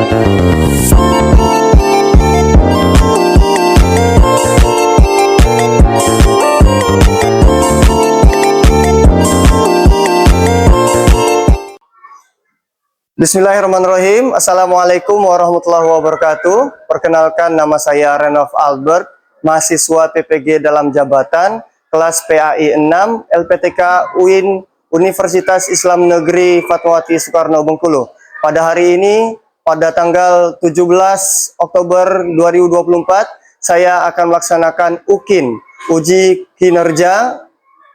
Bismillahirrahmanirrahim. Assalamualaikum warahmatullahi wabarakatuh. Perkenalkan, nama saya Renov Albert, mahasiswa PPG dalam jabatan, kelas PAI 6, LPTK UIN, Universitas Islam Negeri Fatmawati Soekarno Bengkulu. Pada hari ini, pada tanggal 17 Oktober 2024, saya akan melaksanakan UKIN, Uji Kinerja,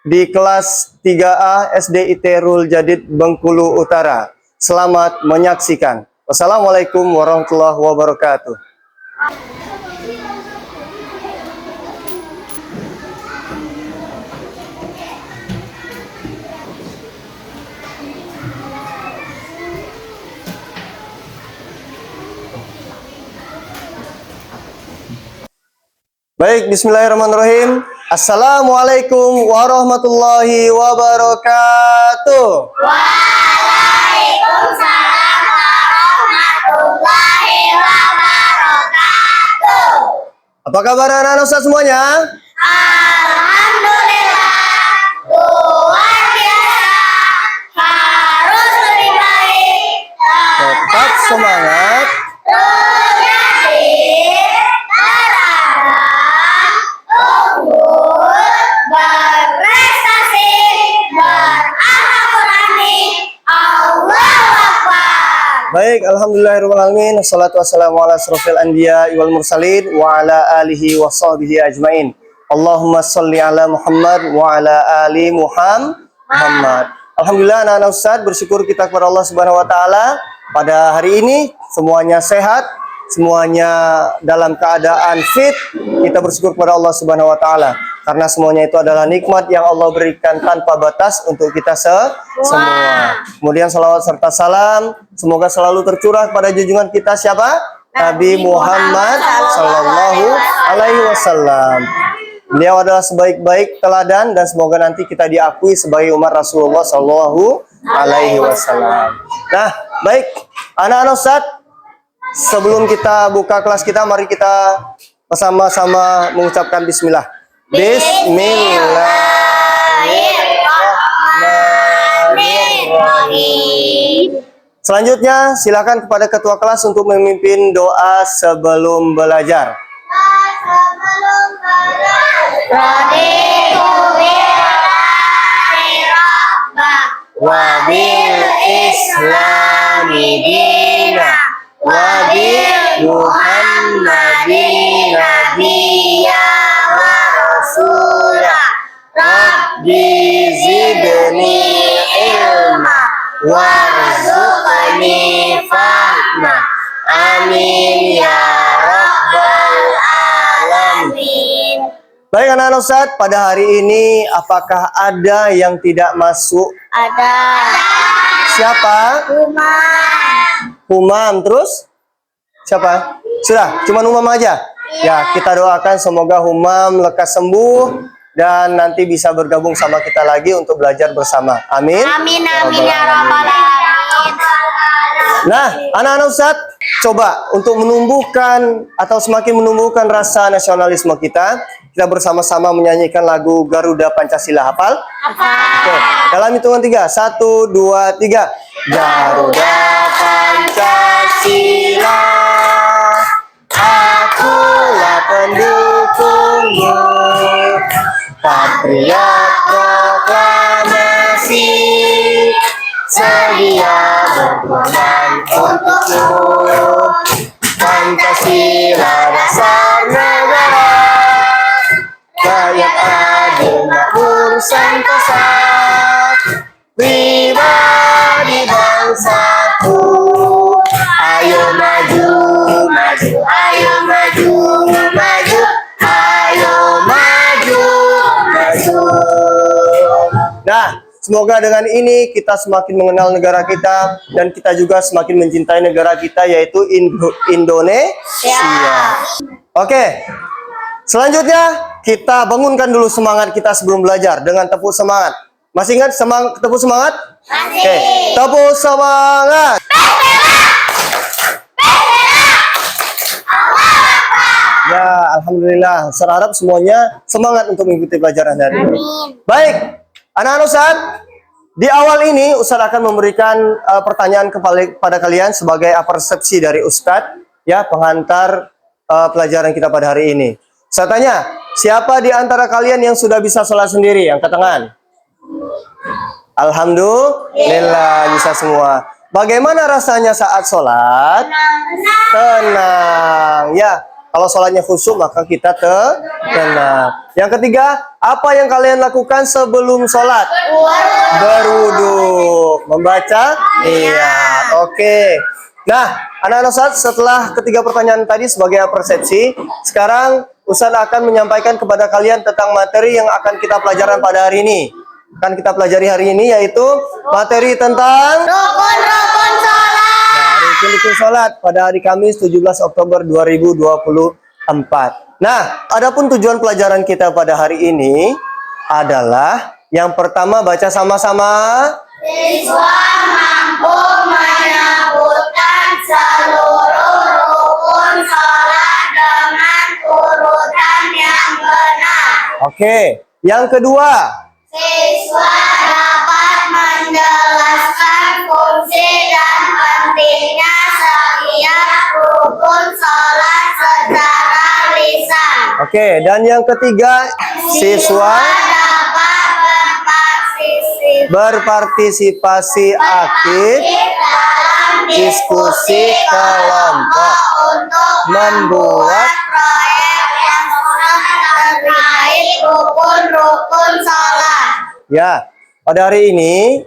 di kelas 3A SD Iterul Jadid Bengkulu Utara. Selamat menyaksikan. Wassalamualaikum warahmatullahi wabarakatuh. Baik, bismillahirrahmanirrahim. Assalamualaikum warahmatullahi wabarakatuh. Waalaikumsalam warahmatullahi wabarakatuh. Apa kabar anak-anak Ustaz semuanya? Alhamdulillah, luar biasa, harus lebih baik, Tetap semangat. menjadi terhadap unggul, berprestasi, berakhlak Qurani. Allahu Akbar. Baik, alhamdulillahirrahmanirrahim. Wassalatu wassalamu ala asrofil anbiya wal mursalin wa ala alihi wa sahbihi ajmain. Allahumma salli ala Muhammad wa ala ali Muhammad. Alhamdulillah anak-anak Ustaz, bersyukur kita kepada Allah Subhanahu wa taala. Pada hari ini semuanya sehat, semuanya dalam keadaan fit. Kita bersyukur kepada Allah Subhanahu wa taala karena semuanya itu adalah nikmat yang Allah berikan tanpa batas untuk kita semua. Kemudian salawat serta salam semoga selalu tercurah pada junjungan kita siapa? Nabi Muhammad sallallahu alaihi wasallam. Beliau adalah sebaik-baik teladan dan semoga nanti kita diakui sebagai umat Rasulullah sallallahu alaihi wasallam. Nah, baik anak-anak Ustaz, sebelum kita buka kelas kita, mari kita bersama-sama mengucapkan bismillah. Bismillahirrahmanirrahim. Selanjutnya, silakan kepada ketua kelas untuk memimpin doa sebelum belajar. Raditu billahi rabba Wa bil islami dina wa bi Muhammadin nabiyya wa rasula. Rabbi zidni ilma warzuqni fahma. Amin ya rabbal alamin. Baik anak-anak Ustaz, pada hari ini apakah ada yang tidak masuk? Ada Siapa? Humam, terus? Siapa? Sudah, cuma Humam aja? Ya, kita doakan semoga Humam lekas sembuh dan nanti bisa bergabung sama kita lagi untuk belajar bersama. Amin. Amin amin ya rabbal alamin. Nah, anak-anak Ustaz, coba untuk menumbuhkan atau semakin menumbuhkan rasa nasionalisme kita bersama-sama menyanyikan lagu Garuda Pancasila. Hafal? Oke, dalam hitungan 3. 1, 2, 3. Garuda Pancasila, akulah pendukungmu, patriot proklamasi, sedia berkorban untukmu. Pancasila dasar negara, rakyat adil makmur sentosa, pribadi bangsaku. Ayo maju, maju, ayo maju, maju, ayo maju, maju. Nah, semoga dengan ini kita semakin mengenal negara kita dan kita juga semakin mencintai negara kita, yaitu Indonesia. Oke, selanjutnya kita bangunkan dulu semangat kita sebelum belajar dengan tepuk semangat. Masih ingat tepuk semangat? Masih. Oke, tepuk semangat. Alhamdulillah. Saya harap semuanya semangat untuk mengikuti pelajaran hari ini. Baik, anak-anak Ustaz, di awal ini Ustaz akan memberikan pertanyaan kepada kalian sebagai persepsi dari Ustaz, ya, pengantar pelajaran kita pada hari ini. Saya tanya, siapa di antara kalian yang sudah bisa sholat sendiri? Angkat tangan. Alhamdulillah, bisa semua. Bagaimana rasanya saat sholat? Tenang. Ya, kalau sholatnya khusyuk maka kita tenang. Yang ketiga, apa yang kalian lakukan sebelum sholat? Berwudu. Membaca? Iya. Oke. Nah, anak-anak Ustaz, setelah ketiga pertanyaan tadi sebagai persepsi, sekarang Ustaz akan menyampaikan kepada kalian tentang materi yang akan kita pelajaran pada hari ini. Akan kita pelajari hari ini yaitu materi tentang Rukun-rukun sholat. rukun sholat pada hari Kamis 17 Oktober 2024. Nah, adapun tujuan pelajaran kita pada hari ini adalah yang pertama baca sama-sama. Siswa mampu menyebutkan seluruh rukun sholat dengan urutan yang benar. Oke, yang kedua. Siswa dapat menjelaskan fungsi dan pentingnya setiap rukun sholat secara lisan. Oke, dan yang ketiga, siswa dapat berpartisipasi aktif dalam diskusi kelompok untuk membuat proyek yang terkait rukun-rukun sholat. ya. Pada hari ini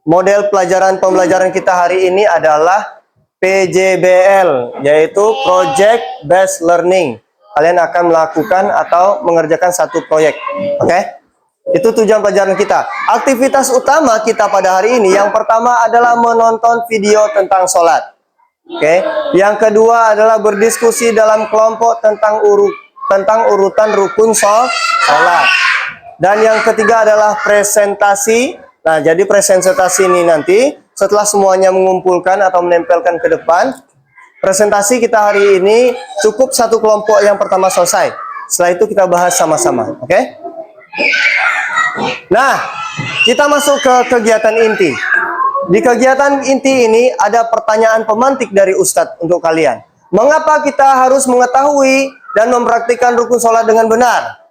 model pembelajaran kita hari ini adalah PJBL, yaitu Project Based Learning. Kalian akan melakukan atau mengerjakan satu proyek. Oke? Itu tujuan pelajaran kita. Aktivitas utama kita pada hari ini yang pertama adalah menonton video tentang sholat. Oke? Yang kedua adalah berdiskusi dalam kelompok tentang urutan rukun sholat. Dan yang ketiga adalah presentasi. Nah, jadi presentasi ini nanti setelah semuanya mengumpulkan atau menempelkan ke depan, presentasi kita hari ini cukup satu kelompok yang pertama selesai. Setelah itu kita bahas sama-sama, oke? Nah, kita masuk ke kegiatan inti. Di kegiatan inti ini ada pertanyaan pemantik dari Ustadz untuk kalian. Mengapa kita harus mengetahui dan mempraktikkan rukun sholat dengan benar?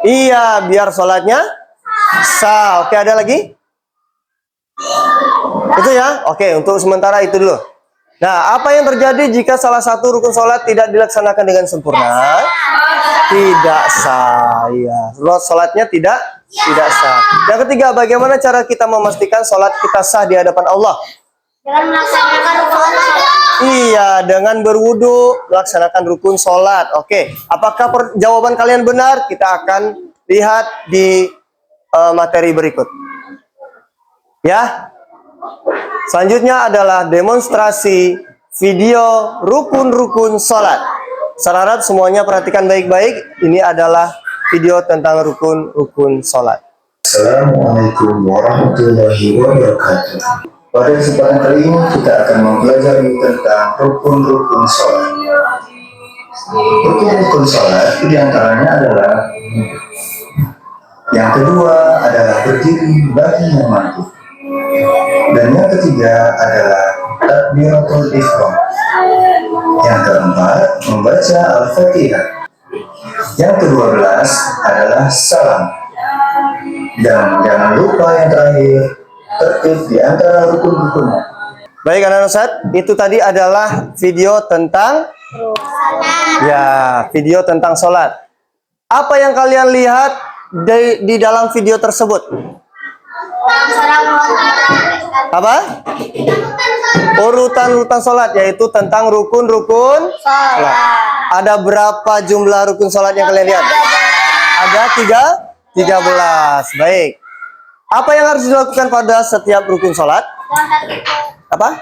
Iya, biar sholatnya sah. Oke, ada lagi? Itu ya? Oke, untuk sementara itu dulu. Nah, apa yang terjadi jika salah satu rukun sholat tidak dilaksanakan dengan sempurna? Tidak sah. Iya, sholatnya tidak sah. Yang ketiga, bagaimana cara kita memastikan sholat kita sah di hadapan Allah? Dengan melaksanakan rukun sholat. Iya, dengan berwudu, melaksanakan rukun sholat. Oke, apakah jawaban kalian benar? Kita akan lihat di materi berikut. Ya, selanjutnya adalah demonstrasi video rukun-rukun sholat. Saya harap semuanya perhatikan baik-baik. Ini adalah video tentang rukun-rukun sholat. Assalamualaikum warahmatullahi wabarakatuh. Pada kesempatan kali ini kita akan mempelajari tentang rukun-rukun sholat. Rukun-rukun sholat diantaranya adalah yang kedua adalah berdiri bagi yang mampu, dan yang ketiga adalah takbiratul ihram. Yang keempat membaca al-fatihah. Yang ke-12 adalah salam. Dan jangan lupa yang terakhir, tertib di antara rukun-rukunnya. Baik, anak-anak Ustaz, itu tadi adalah video tentang video tentang sholat. Apa yang kalian lihat di dalam video tersebut? Apa? Urutan-urutan sholat, yaitu tentang rukun-rukun sholat. Ada berapa jumlah rukun sholat yang kalian lihat? Ada 13. Baik. Apa yang harus dilakukan pada setiap rukun sholat? Apa?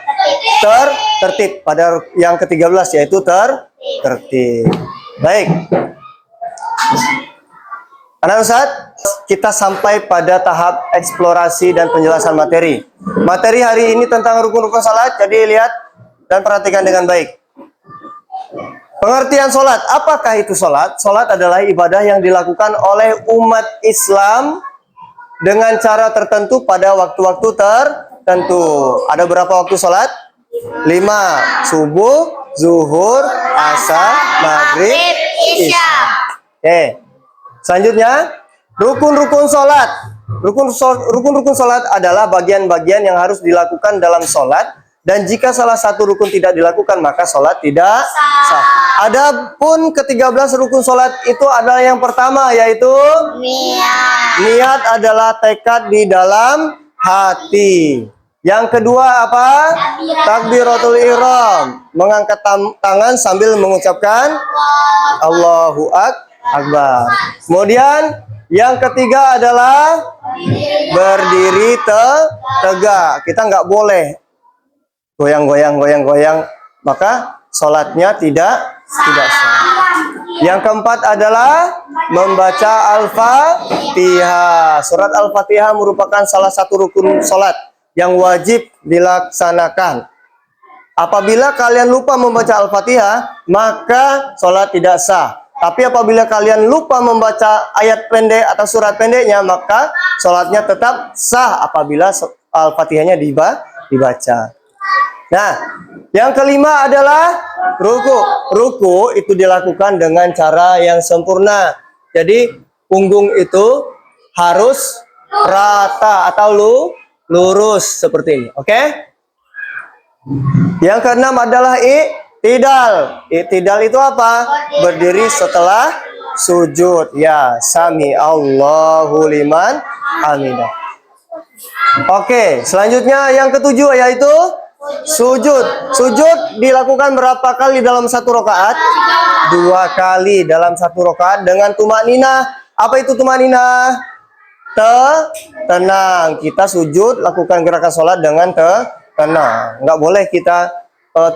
Tertib. Pada yang ke-13 yaitu tertib. Baik. Anak Ustaz, kita sampai pada tahap eksplorasi dan penjelasan materi. Materi hari ini tentang rukun-rukun sholat, jadi lihat dan perhatikan dengan baik. Pengertian sholat, apakah itu sholat? Sholat adalah ibadah yang dilakukan oleh umat Islam dengan cara tertentu pada waktu-waktu tertentu. Ada berapa waktu sholat? 5. Subuh, zuhur, asar, maghrib, isya. Oke. Selanjutnya, rukun-rukun sholat. Rukun-rukun sholat adalah bagian-bagian yang harus dilakukan dalam sholat. Dan jika salah satu rukun tidak dilakukan, maka sholat tidak sah. Adapun ke-13 rukun sholat itu adalah yang pertama, yaitu Niat. niat adalah tekad di dalam hati. Yang kedua apa? Takbiratul ihram, mengangkat tangan sambil mengucapkan Allahu Akbar. Kemudian yang ketiga adalah berdiri tegak. Kita nggak boleh goyang, maka sholatnya tidak sah. Yang keempat adalah membaca Al-Fatihah. Surat Al-Fatihah merupakan salah satu rukun sholat yang wajib dilaksanakan. Apabila kalian lupa membaca Al-Fatihah, maka sholat tidak sah. Tapi apabila kalian lupa membaca ayat pendek atau surat pendeknya, maka sholatnya tetap sah apabila Al-Fatihahnya dibaca. Nah, yang kelima adalah ruku. Ruku itu dilakukan dengan cara yang sempurna. Jadi, punggung itu harus rata atau lurus seperti ini. Oke? Yang keenam adalah i'tidal. I'tidal itu apa? Berdiri setelah sujud. Ya, sami Allahu liman hamidah. Oke, selanjutnya yang ketujuh yaitu sujud. Sujud dilakukan berapa kali dalam satu rakaat? 2 kali dalam satu rakaat dengan tumakninah. Apa itu tumakninah? Tenang. Kita sujud, lakukan gerakan sholat dengan tenang. Nggak boleh kita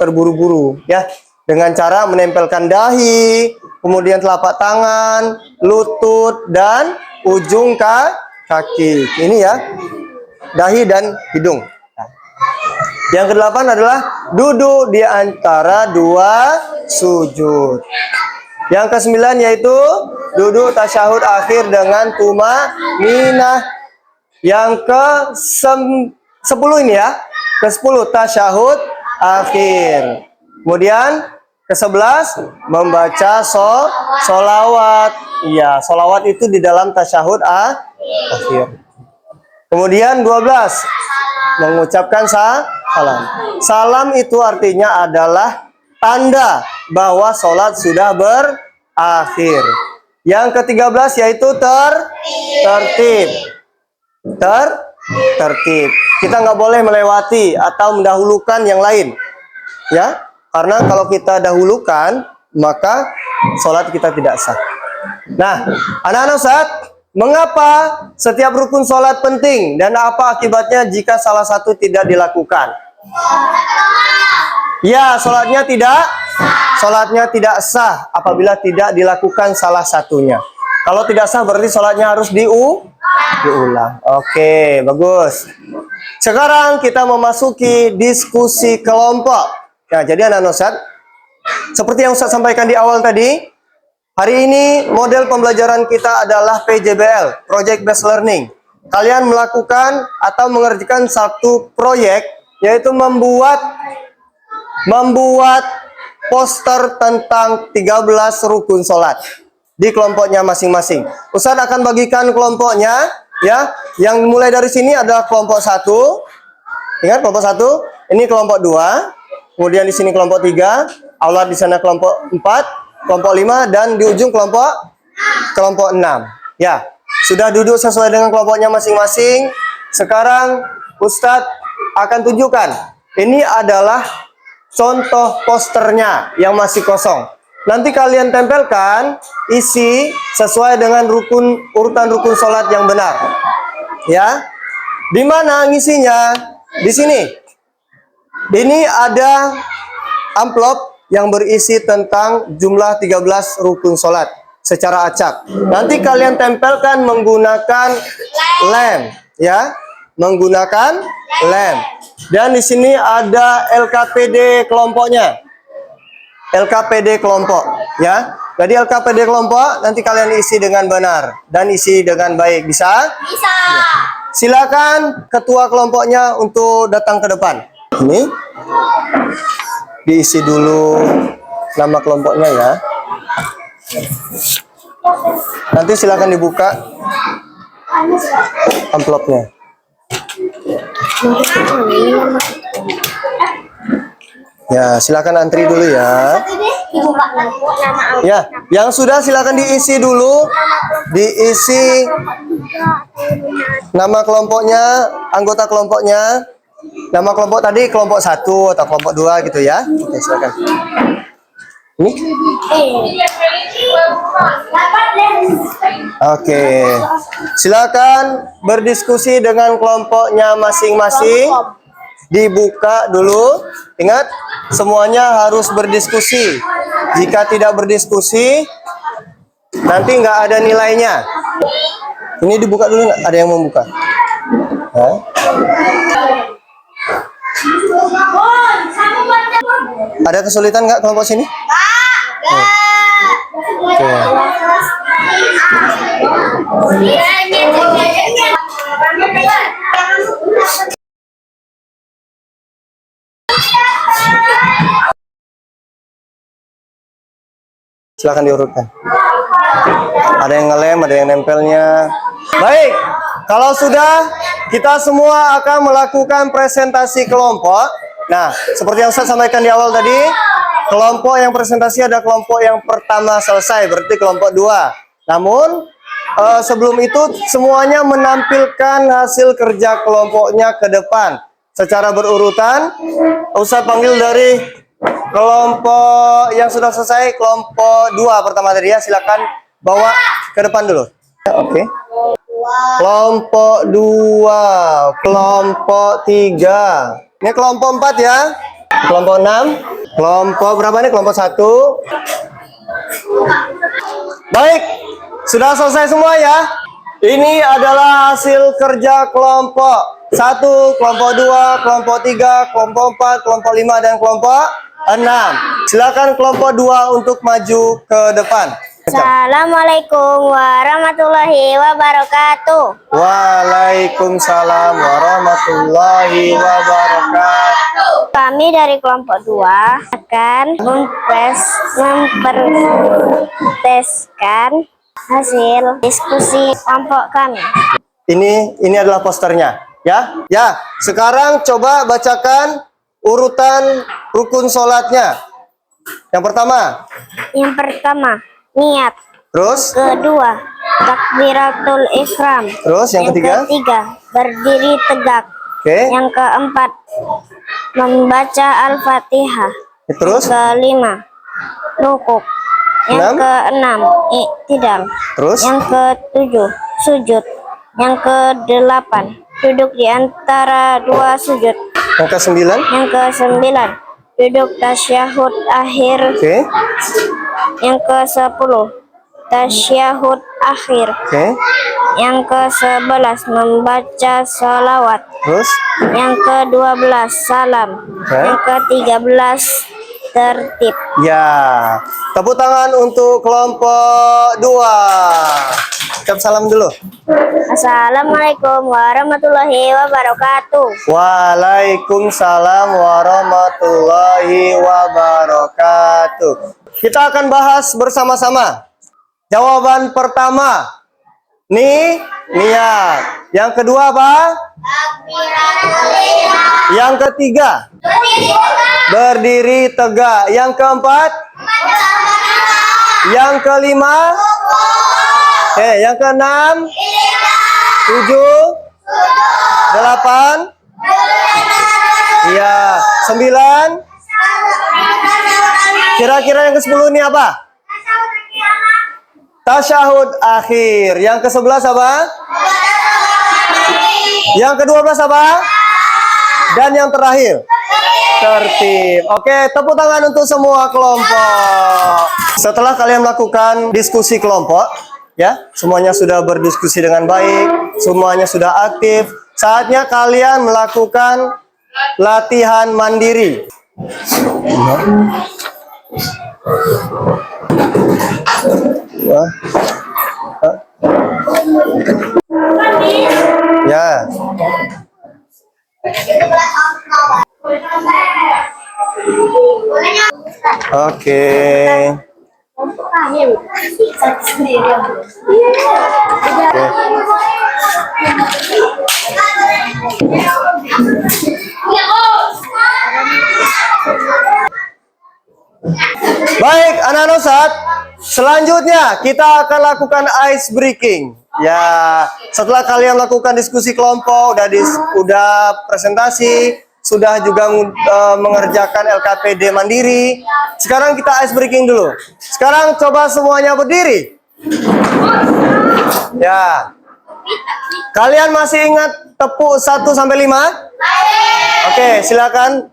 terburu-buru, ya. Dengan cara menempelkan dahi, kemudian telapak tangan, lutut, dan ujung kaki. Ini ya, dahi dan hidung. Yang kedelapan adalah duduk di antara 2 sujud. Yang kesembilan yaitu duduk tasyahud akhir dengan tumakninah. Yang ke-10 ini ya, ke-10 tasyahud akhir. Kemudian ke-11 membaca sholawat. Iya, sholawat itu di dalam tasyahud akhir. Kemudian 12 mengucapkan salam. Salam itu artinya adalah tanda bahwa sholat sudah berakhir. Yang ke-13 yaitu tertib. Tertib. Kita nggak boleh melewati atau mendahulukan yang lain, ya. Karena kalau kita dahulukan, maka sholat kita tidak sah. Nah, anak-anak Ustaz, mengapa setiap rukun sholat penting dan apa akibatnya jika salah satu tidak dilakukan? Ya, sholatnya tidak sah apabila tidak dilakukan salah satunya. Kalau tidak sah berarti sholatnya harus diulang. Oke, bagus. Sekarang kita memasuki diskusi kelompok. Nah, jadi anak-anak Ustaz, seperti yang Ustaz sampaikan di awal tadi, hari ini model pembelajaran kita adalah PJBL, Project Based Learning. Kalian melakukan atau mengerjakan satu proyek, yaitu membuat poster tentang 13 rukun sholat di kelompoknya masing-masing. Ustaz akan bagikan kelompoknya, ya. Yang mulai dari sini adalah kelompok 1. Ingat kelompok 1, ini kelompok 2. Kemudian di sini kelompok 3, aulad di sana kelompok 4, kelompok 5, dan di ujung kelompok 6. Ya, sudah duduk sesuai dengan kelompoknya masing-masing. Sekarang Ustadz akan tunjukkan. Ini adalah contoh posternya yang masih kosong. Nanti kalian tempelkan isi sesuai dengan urutan rukun sholat yang benar. Ya, di mana ngisinya? Di sini. Ini ada amplop yang berisi tentang jumlah 13 rukun sholat secara acak. Nanti kalian tempelkan menggunakan lem, ya, menggunakan lem. Dan di sini ada LKPD kelompoknya. LKPD kelompok, ya. Jadi LKPD kelompok nanti kalian isi dengan benar dan isi dengan baik. Bisa? Bisa. Silakan ketua kelompoknya untuk datang ke depan. Ini diisi dulu nama kelompoknya ya. Nanti silakan dibuka amplopnya. Ya, silakan antri dulu ya. Dibuka nama Ya, yang sudah silakan diisi dulu. Diisi nama kelompoknya, anggota kelompoknya. Nama kelompok tadi kelompok 1 atau kelompok 2 gitu ya. Oke, silakan. Ini. Oke. Silakan berdiskusi dengan kelompoknya masing-masing. Dibuka dulu. Ingat, semuanya harus berdiskusi. Jika tidak berdiskusi, nanti nggak ada nilainya. Ini dibuka dulu nggak? Ada yang mau buka? Hah? Ada kesulitan nggak kelompok sini? Oke. Silakan diurutkan. Ada yang ngelem, ada yang nempelnya. Baik, kalau sudah, kita semua akan melakukan presentasi kelompok. Nah, seperti yang saya sampaikan di awal tadi, kelompok yang presentasi ada kelompok yang pertama selesai, berarti kelompok 2. Namun, sebelum itu semuanya menampilkan hasil kerja kelompoknya ke depan. Secara berurutan, Ustaz panggil dari kelompok yang sudah selesai, kelompok 2 pertama tadi ya, silakan bawa ke depan dulu. Oke. Kelompok 2, kelompok 3. Ini kelompok 4 ya. Kelompok 6. Kelompok berapa nih? Kelompok 1. Baik, sudah selesai semua ya. Ini adalah hasil kerja kelompok 1, kelompok 2, kelompok 3, kelompok 4, kelompok 5, dan kelompok 6. Silakan kelompok 2 untuk maju ke depan. Assalamualaikum warahmatullahi wabarakatuh. Waalaikumsalam warahmatullahi wabarakatuh. Kami dari kelompok 2 akan mempresentasikan hasil diskusi kelompok kami. Ini adalah posternya, ya. Ya, sekarang coba bacakan urutan rukun sholatnya. Yang pertama, niat. Terus? Kedua, takbiratul ihram. Terus yang ketiga? Berdiri tegak. Oke. Yang keempat, membaca Al-Fatihah. Terus? Yang kelima, rukuk. Yang keenam, i'tidal. Terus? Yang ketujuh, sujud. Yang kedelapan, duduk di antara dua sujud. Yang kesembilan? Yang kesembilan, duduk tasyahud akhir. Oke. Yang ke-10, tasyahud akhir. Oke. Yang ke-11, membaca salawat. Terus? Yang ke-12, salam. Oke. Yang ke-13, tertib. Ya. Tepuk tangan untuk kelompok 2. Ucap salam dulu. Assalamualaikum warahmatullahi wabarakatuh. Waalaikumsalam warahmatullahi wabarakatuh. Kita akan bahas bersama-sama. Jawaban pertama, niat. Yang kedua apa? Yang ketiga, berdiri tegak. Yang keempat, yang kelima, yang keenam, 7, 8, ya, 9. Kira-kira yang ke-10 ini apa? Tasyahud akhir. Yang ke-11 apa? Yang ke-12 apa? Dan yang terakhir? Tertib. Oke, tepuk tangan untuk semua kelompok. Setelah kalian melakukan diskusi kelompok, ya, semuanya sudah berdiskusi dengan baik, semuanya sudah aktif. Saatnya kalian melakukan latihan mandiri. Wah. Ya. Oke. Baik, anak-anak Ustaz, selanjutnya kita akan lakukan ice breaking. Ya, setelah kalian lakukan diskusi kelompok, udah presentasi, sudah juga mengerjakan LKPD mandiri. Sekarang kita ice breaking dulu. Sekarang coba semuanya berdiri. Ya. Kalian masih ingat tepuk 1 sampai 5? Oke, silakan.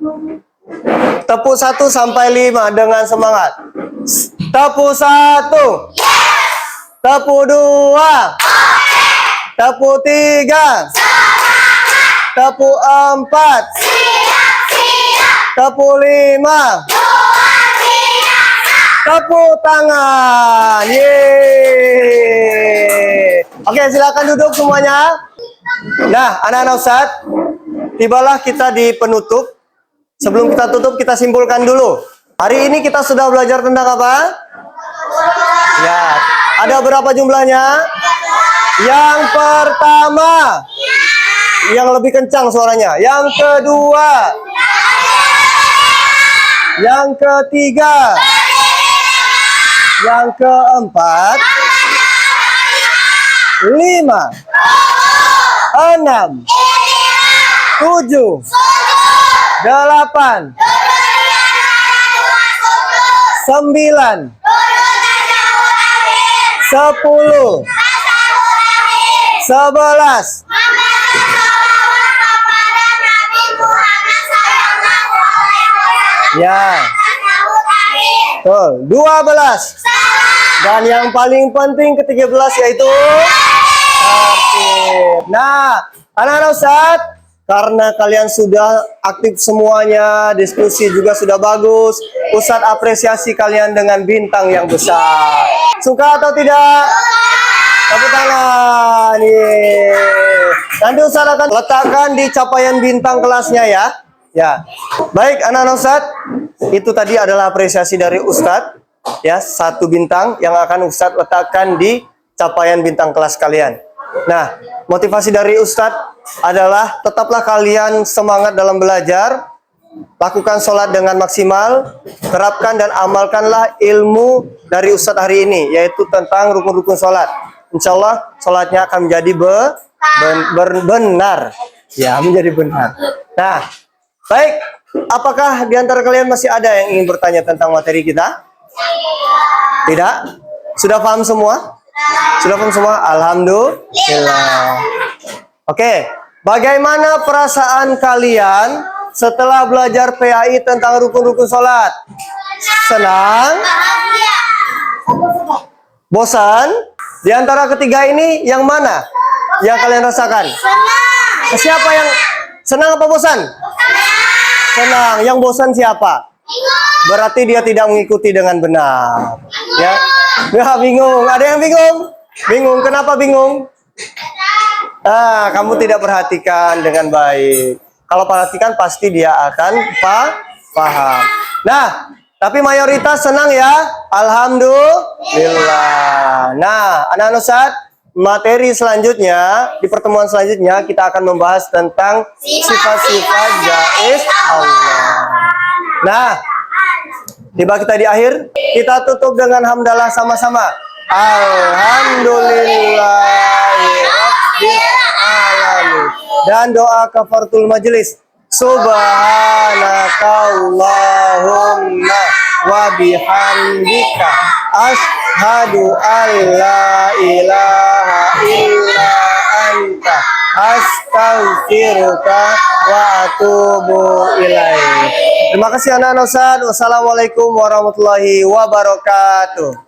Tepuk 1 sampai 5 dengan semangat. Tepuk 1. Tepuk 2. Tepuk 3. Tepuk 4. Tepuk 5. Tepuk tangan. Yeay. Oke, silakan duduk semuanya. Nah, anak-anak Ustaz, tibalah kita di penutup. Sebelum kita tutup, kita simpulkan dulu. Hari ini kita sudah belajar tentang apa? Ya, ada berapa jumlahnya? Yang pertama, yang lebih kencang suaranya. Yang kedua, yang ketiga, yang keempat, 5, 6, 7, 8, 9, 10, 11, 12. Dan yang paling penting ke-13 yaitu tertib. Nah, anak-anak Ustaz, karena kalian sudah aktif semuanya, diskusi juga sudah bagus, Ustaz apresiasi kalian dengan bintang yang besar. Suka atau tidak? Tepuk tangan. Nanti Ustaz akan letakkan di capaian bintang kelasnya ya. Ya. Baik, anak-anak Ustaz, itu tadi adalah apresiasi dari Ustaz. Ya, 1 bintang yang akan Ustadz letakkan di capaian bintang kelas kalian. Nah, motivasi dari Ustadz adalah tetaplah kalian semangat dalam belajar, lakukan sholat dengan maksimal, terapkan dan amalkanlah ilmu dari Ustadz hari ini, yaitu tentang rukun-rukun sholat. Insya Allah sholatnya akan menjadi benar. Ya, menjadi benar. Nah, baik, apakah di antara kalian masih ada yang ingin bertanya tentang materi kita? Tidak? Sudah paham semua? Sudah paham semua? Alhamdulillah. Oke, bagaimana perasaan kalian setelah belajar PAI tentang rukun-rukun sholat? Senang? Bosan? Di antara ketiga ini, yang mana yang kalian rasakan? Siapa yang senang apa bosan? Senang. Yang bosan siapa? Berarti dia tidak mengikuti dengan benar. Ya, nggak bingung. Ada yang bingung? Bingung. Kenapa bingung? Kamu tidak perhatikan dengan baik. Kalau perhatikan pasti dia akan paham. Nah, tapi mayoritas senang ya. Alhamdulillah. Nah, anak-anak Ustaz, materi selanjutnya, di pertemuan selanjutnya kita akan membahas tentang sifat-sifat jaiz Allah. Nah, tiba kita di akhir, kita tutup dengan hamdalah sama-sama. Alhamdulillahirabbil alamin. Dan doa kafaratul majelis. Subhanakallahumma wa bihamdika asyhadu an la ilaha illa anta astaghfiruka wa atubu ilaik. Terima kasih anak-anak Ustaz. Wassalamualaikum warahmatullahi wabarakatuh.